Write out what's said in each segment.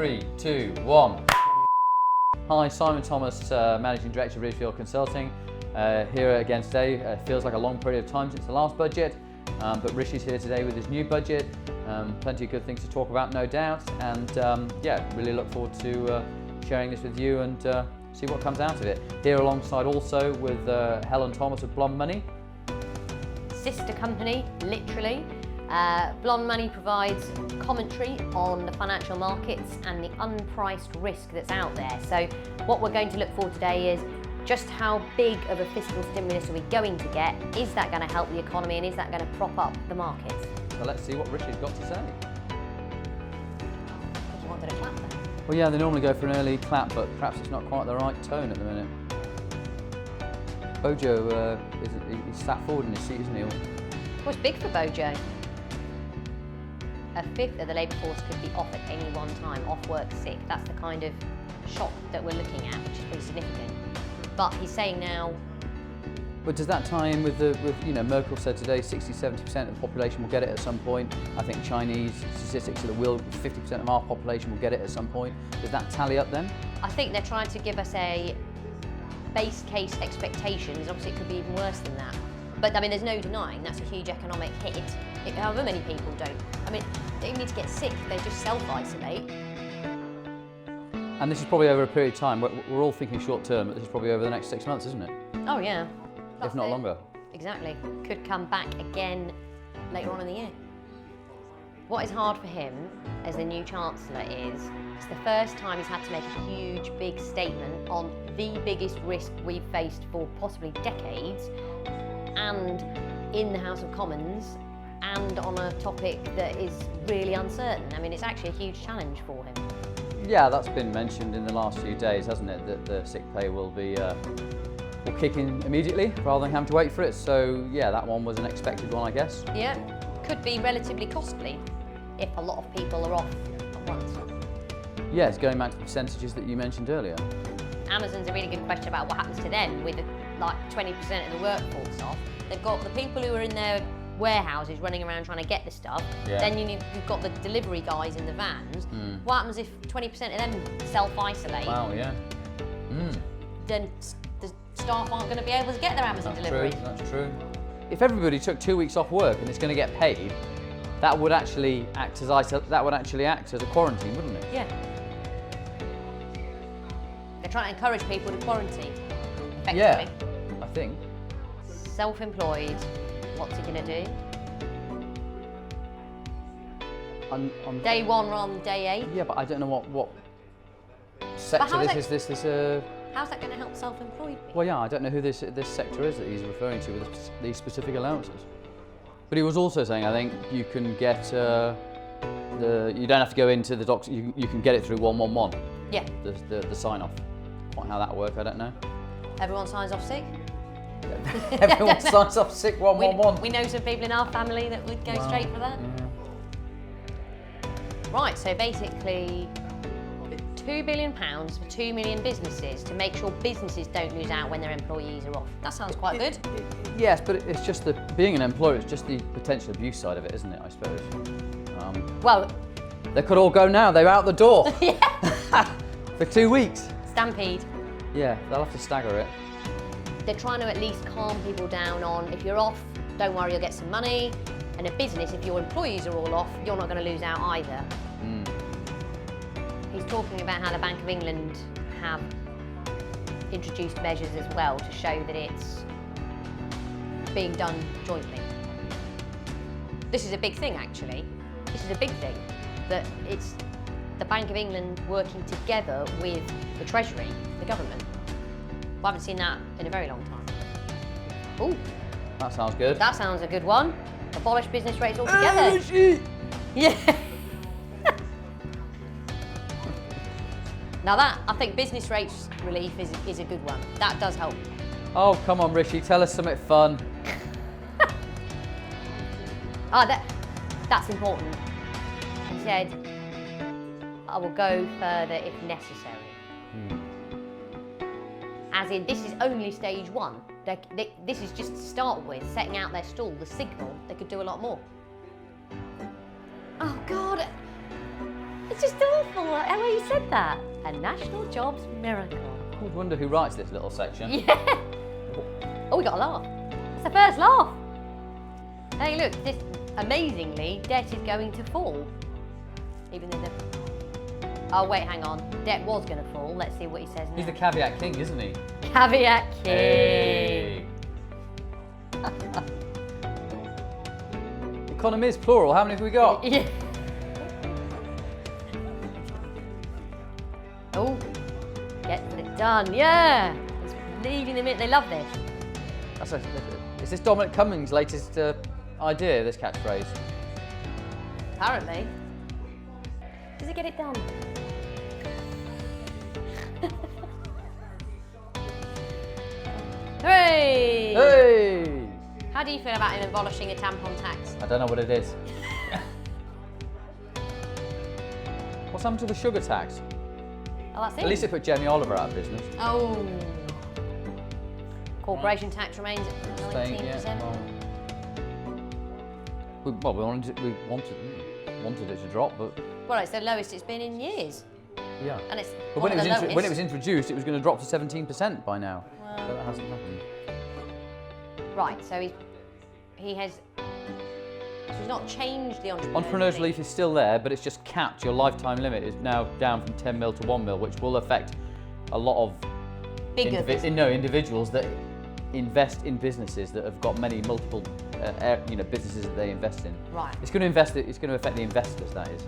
3, 2, 1. Hi, Simon Thomas, Managing Director of Ridgefield Consulting. Here again today. Feels like a long period of time since the last budget, but Rishi's here today with his new budget. Plenty of good things to talk about, no doubt. And yeah, really look forward to sharing this with you and see what comes out of it. Here alongside also with Helen Thomas of Blonde Money. Sister company, literally. Blonde Money provides commentary on the financial markets and the unpriced risk that's out there. So what we're going to look for today is just how big of a fiscal stimulus are we going to get? Is that going to help the economy and is that going to prop up the markets? So let's see what Rishi's got to say. You wanted a clap there? Well, yeah, they normally go for an early clap, but perhaps it's not quite the right tone at the minute. Bojo, he's sat forward in his seat, isn't he? Well, it's big for Bojo. A fifth of the labour force could be off at any one time, off work, sick. That's the kind of shock that we're looking at, which is pretty significant. But he's saying now. But does that tie in with Merkel said today 60-70% of the population will get it at some point. I think Chinese statistics are that 50% of our population will get it at some point. Does that tally up then? I think they're trying to give us a base case expectations. Obviously it could be even worse than that. But I mean, there's no denying that's a huge economic hit. However many people don't. I mean, they don't need to get sick, they just self-isolate. And this is probably over a period of time. We're all thinking short term, but this is probably over the next 6 months, isn't it? Oh yeah. If not longer. Exactly. Could come back again later on in the year. What is hard for him as the new Chancellor is it's the first time he's had to make a huge, big statement on the biggest risk we've faced for possibly decades, and in the House of Commons, and on a topic that is really uncertain. I mean, it's actually a huge challenge for him. Yeah, that's been mentioned in the last few days, hasn't it? That the sick pay will kick in immediately rather than having to wait for it. So yeah, that one was an expected one, I guess. Yeah, could be relatively costly if a lot of people are off at once. Yes, going back to the percentages that you mentioned earlier. Amazon's a really good question about what happens to them with like 20% of the workforce off. They've got the people who are in their warehouses running around trying to get the stuff. Yeah. Then you've got the delivery guys in the vans. What happens if 20% of them self-isolate? Wow, yeah. Then the staff aren't going to be able to get their Amazon delivery. That's true. If everybody took 2 weeks off work and it's going to get paid, that would actually act as a quarantine, wouldn't it? Yeah. They're trying to encourage people to quarantine. Effectively. Yeah, I think. Self-employed. What's he going to do? On day one rather than day 8? Yeah, but I don't know what sector this is. How's that going to help self-employed people? Well, yeah, I don't know who this sector is that he's referring to with these specific allowances. But he was also saying, I think you can get you don't have to go into the docs. You can get it through 111. Yeah. The sign-off. Quite how that will work, I don't know. Everyone signs off sick. Everyone signs off sick 111. We know some people in our family that would go straight for that. Yeah. Right, so basically £2 billion for 2 million businesses to make sure businesses don't lose out when their employees are off. That sounds quite good. Yes, but it's just being an employer, it's just the potential abuse side of it, isn't it, I suppose? Well, they could all go now, they're out the door. Yeah. For 2 weeks. Stampede. Yeah, they'll have to stagger it. They're trying to at least calm people down on, if you're off, don't worry, you'll get some money. And a business, if your employees are all off, you're not going to lose out either. He's talking about how the Bank of England have introduced measures as well to show that it's being done jointly. This is a big thing, actually. This is a big thing, that it's the Bank of England working together with the Treasury, the government. I haven't seen that in a very long time. Ooh. That sounds good. That sounds a good one. Abolish business rates altogether. Yeah. Now that, I think business rates relief is a good one. That does help. Oh, come on, Rishi, tell us something fun. That's important. He said, I will go further if necessary. As in, this is only stage 1. This is just to start with, setting out their stall, the signal. They could do a lot more. Oh God, It's just awful. How you said that? A national jobs miracle. I would wonder who writes this little section. Yeah. Oh, we got a laugh. That's the first laugh. Hey, look, this amazingly, debt is going to fall. Even though oh, wait, hang on. Debt was going to fall. Let's see what he says now. He's the caveat king, isn't he? Caveat king. Hey. Economy is plural. How many have we got? Yeah. Oh, get it done. Yeah. It's leaving them in. They love this. Is this Dominic Cummings' latest idea, this catchphrase? Apparently. Does it get it done? Hooray! Hey! How do you feel about him abolishing a tampon tax? I don't know what it is. What's happened to the sugar tax? Oh, that's it. At least it put Jamie Oliver out of business. Oh. Corporation tax remains at 19%. Yeah, we wanted it to drop, but Well, it's the lowest it's been in years. yeah. And it's But one when of the lowest. when it was introduced, it was going to drop to 17% by now. Wow. But that hasn't happened. Right, so he's not changed the Entrepreneur's relief is still there, but it's just capped. Your lifetime limit is now down from 10 mil to 1 mil, which will affect a lot of bigger individuals that invest in businesses that have got multiple businesses that they invest in. Right. It's going to affect the investors. That is.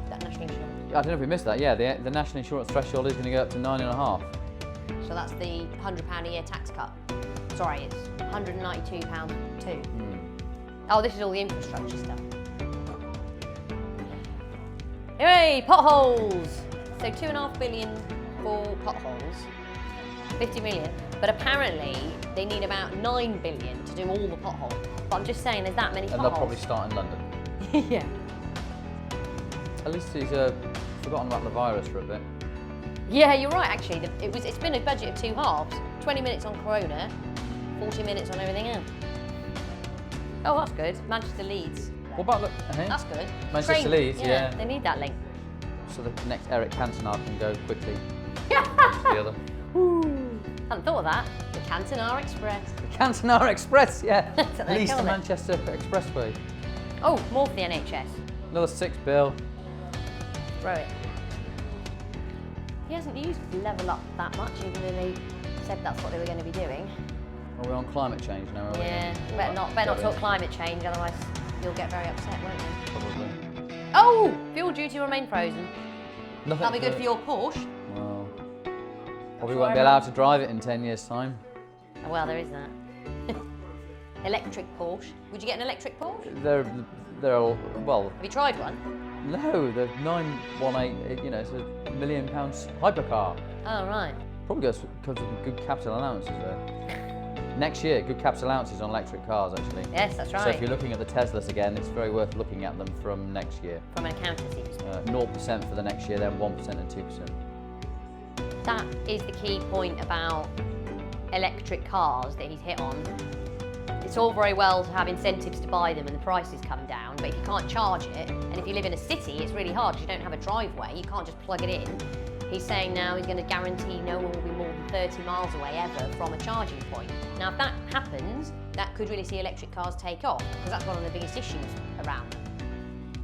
That national insurance. I don't know if we missed that. Yeah, the national insurance threshold is going to go up to 9.5. So that's the £100 a year tax cut. Sorry, it's £192 too. Oh, this is all the infrastructure stuff. Hooray, potholes! So 2.5 billion for potholes, 50 million. But apparently they need about 9 billion to do all the potholes. But I'm just saying there's that many And potholes. they'll probably start in London. Yeah. At least he's forgotten about the virus for a bit. Yeah, you're right actually. It's been a budget of two halves. 20 minutes on Corona, 40 minutes on everything else. Oh, that's good. Manchester Leeds. What about That's good. Manchester Train. Leeds, yeah. They need that link. So the next Eric Cantona can go quickly. The other. Hadn't thought of that. The Cantonar Express. The Cantonar Express, yeah. That's what they Leeds to call it. Manchester Expressway. Oh, more for the NHS. Another 6 bill. Throw it. He hasn't used Level Up that much, even though they said that's what they were going to be doing. Are we on climate change now? Are Yeah, we? better not talk climate change, otherwise you'll get very upset, won't you? Probably. Oh, fuel duty will remain frozen. Nothing That'll be good for your Porsche. Well, probably won't be allowed to drive it in 10 years' time. Oh, well, there is that. Electric Porsche. Would you get an electric Porsche? They're all, well, Have you tried one? no, the 918, it's £1 million hypercar. Oh, right. Probably comes with good capital allowances there. Next year, good capital allowances on electric cars, actually. Yes, that's right. So if you're looking at the Teslas again, it's very worth looking at them from next year. From an accountancy perspective. 0% for the next year, then 1% and 2%. That is the key point about electric cars that he's hit on. It's all very well to have incentives to buy them and the prices come down, but if you can't charge it, and if you live in a city, it's really hard because you don't have a driveway, you can't just plug it in. He's saying now he's going to guarantee no one will be more than 30 miles away ever from a charging point. Now, if that happens, that could really see electric cars take off, because that's one of the biggest issues around them.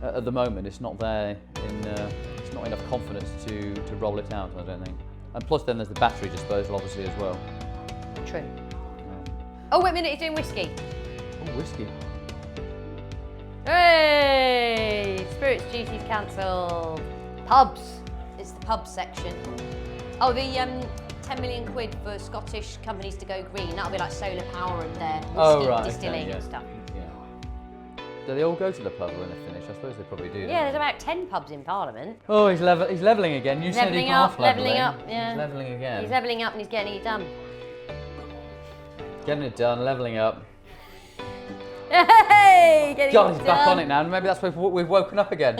At the moment, it's not there it's not enough confidence to roll it out, I don't think. And plus then there's the battery disposal, obviously, as well. True. Oh, wait a minute, he's doing whiskey. Oh, whiskey. Hooray! Spirits duty's cancelled. Pubs. It's the pub section. Oh, the 10 million quid for Scottish companies to go green. That'll be like solar power and their whiskey distilling and stuff. Yeah. Do they all go to the pub when they're finished? I suppose they probably do. Yeah, there's about 10 pubs in Parliament. Oh, he's levelling again. You said he Levelling half up, levelling up, yeah. He's levelling again. He's levelling up and he's getting it done. Getting it done, levelling up. Hey! Getting God, it he's done. back on it now. Maybe that's why we've woken up again.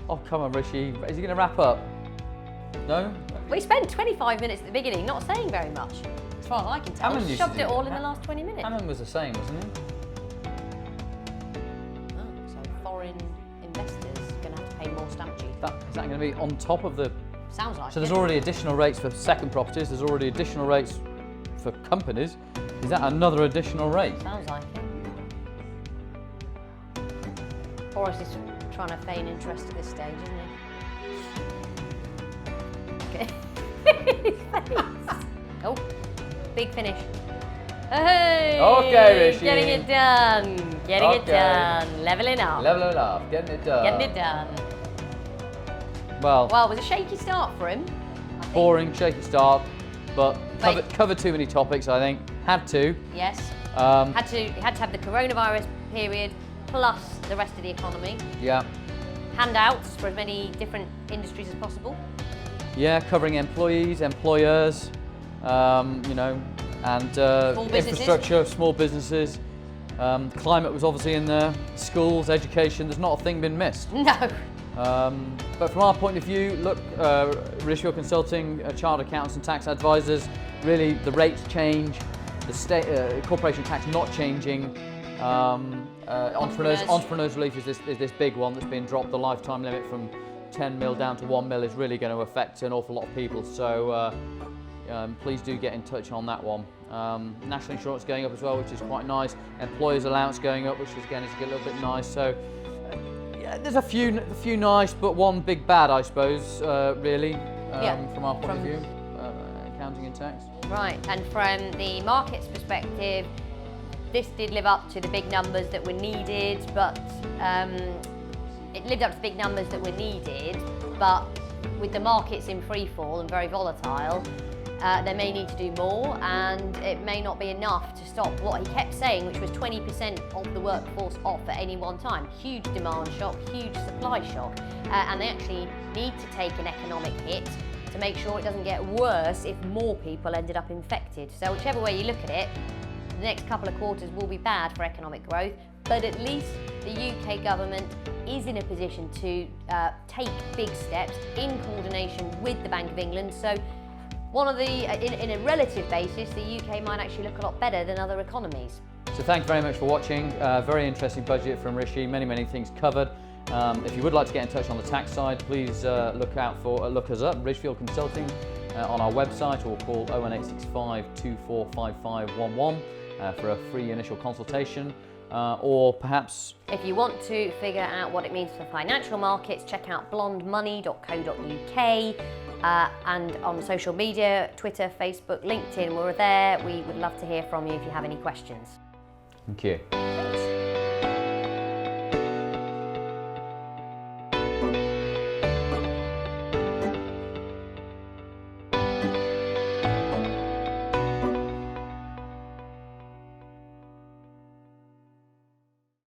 Oh, come on, Rishi. Is he going to wrap up? No? We spent 25 minutes at the beginning not saying very much, as far as I can tell. Hammond used to Shoved do it all that. in the last 20 minutes. Hammond was the same, wasn't he? Oh, so foreign investors going to have to pay more stamp duty? Is that going to be on top of the... Sounds like So it. there's already additional rates for second properties, there's already additional rates for companies. Is that another additional rate? Sounds like it. Boris is trying to feign interest at this stage, isn't he? Okay. Oh, big finish. Hey! Okay, Rishi. Getting it done. Getting it done. Leveling up. Leveling up, getting it done. Getting it done. Well, Well, it was a shaky start for him. I think. boring, shaky start, but Wait. covered too many topics, I think. Had to. Yes. Um, Had to have the coronavirus period plus the rest of the economy. yeah. Handouts for as many different industries as possible. Yeah, covering employees, employers, you know, and Small businesses. infrastructure, small businesses. Climate was obviously in there. Schools, education. There's not a thing been missed. No. But from our point of view, look, Ridgefield Consulting, chartered accountants and tax advisors, really the rates change, the state corporation tax not changing. Entrepreneurs relief is this big one that's been dropped. The lifetime limit from 10 mil down to 1 mil is really going to affect an awful lot of people. So please do get in touch on that one. National insurance going up as well, which is quite nice. Employers' allowance going up, which is again is a little bit nice. So yeah, there's a few nice, but one big bad, I suppose. Really, from our point of view, accounting and tax. Right, and from the market's perspective, this did live up to the big numbers that were needed, but it lived up to the big numbers that were needed, but with the markets in free fall and very volatile, they may need to do more, and it may not be enough to stop what he kept saying, which was 20% of the workforce off at any one time. Huge demand shock, huge supply shock, and they actually need to take an economic hit to make sure it doesn't get worse if more people ended up infected. So whichever way you look at it, the next couple of quarters will be bad for economic growth, but at least the UK government is in a position to take big steps in coordination with the Bank of England. So one of the, in a relative basis, the UK might actually look a lot better than other economies. So thank you very much for watching. Very interesting budget from Rishi. Many things covered. If you would like to get in touch on the tax side, please look us up, Ridgefield Consulting, on our website, or call 01865 245511 for a free initial consultation. Or perhaps, if you want to figure out what it means for financial markets, check out blondemoney.co.uk, and on social media, Twitter, Facebook, LinkedIn, we're there. We would love to hear from you if you have any questions. thank you. Thanks.